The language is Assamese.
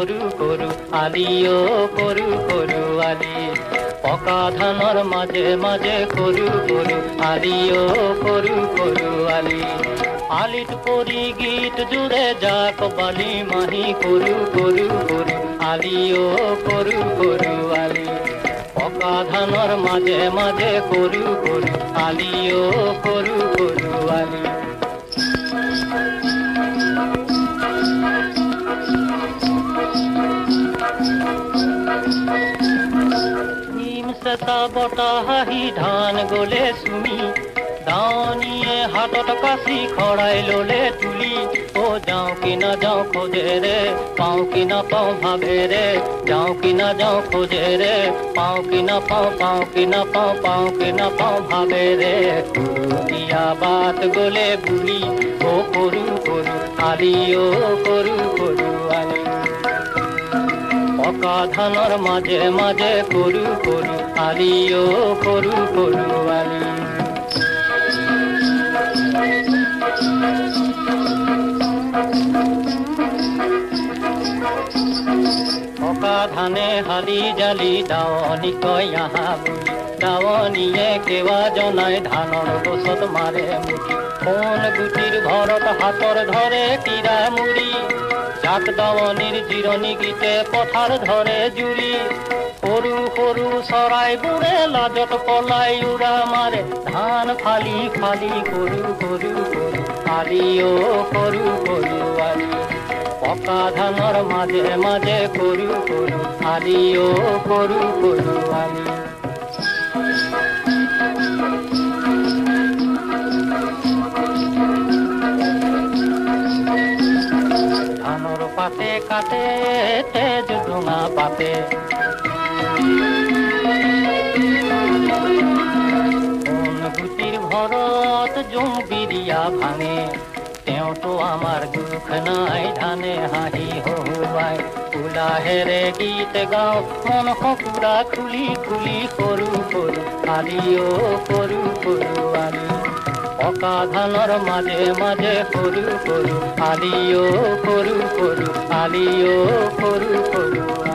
সৰু সৰু আলি অ সৰু সৰু আলি পকা ধানৰ মাজে মাজে সৰু সৰু আলি অ সৰু সৰু আলি আলিত পৰি গীত জোৰে জাক বালি মাহি সৰু সৰু সৰু আলি অ সৰু সৰু আলি পকা ধানৰ মাজে মাজে সৰু সৰু আলি অ সৰু সৰু আলি চেঁচা বতাহ আহি ধান গলে চুমি দাৱনীয়ে হাতত কাচি খৰাই ললে তুলি অ যাওঁ কি নাযাওঁ খোজেৰে পাওঁ কি নাপাওঁ ভাবেৰে যাওঁ কি নাযাওঁ খোজেৰে পাওঁ কি নাপাওঁ পাওঁ কি নাপাওঁ পাওঁ কি নাপাওঁ ভাবেৰে দিয়া বাট গলে বুলি অ সৰু সৰু আলি অ সৰু সৰু আলি পকা ধানৰ মাজে মাজে সৰু সৰু আলি অ সৰু সৰু আলি পকা ধানে হালি জালি দাৱনী কয় আহা বুলি দাৱনীয়ে কেৱা জনাই ধানৰ গছত মাৰে মুঠি কোন গুটিৰ ভৰত হাতৰ ধৰে কিৰা মুৰি জাক দাৱনীৰ জিৰণি গীতে পথাৰ ধৰে জুৰি সৰু সৰু চৰাইবোৰে লাজত পলাই উৰা মাৰে ধান ফালি ফালি সৰু সৰু সৰু আলি অ সৰু সৰু আলি পকা ধানৰ মাজে মাজে সৰু সৰু আলি অ সৰু সৰু আলি ধানৰ পাতে কাটে তেজ ডোঙা পাতে কোন গুটিৰ ভৰত জোং বিৰিয়া ভাঙে তেওঁতো আমাৰ দুখ নাই ধানে হাঁহি হহুৱাই উলাহেৰে গীত গাওঁ মন সকুৰা খুলি খুলি সৰু সৰু আলি অ সৰু সৰু আলি পকা ধানৰ মাজে মাজে সৰু সৰু আলি অ সৰু সৰু আলি অ সৰু সৰু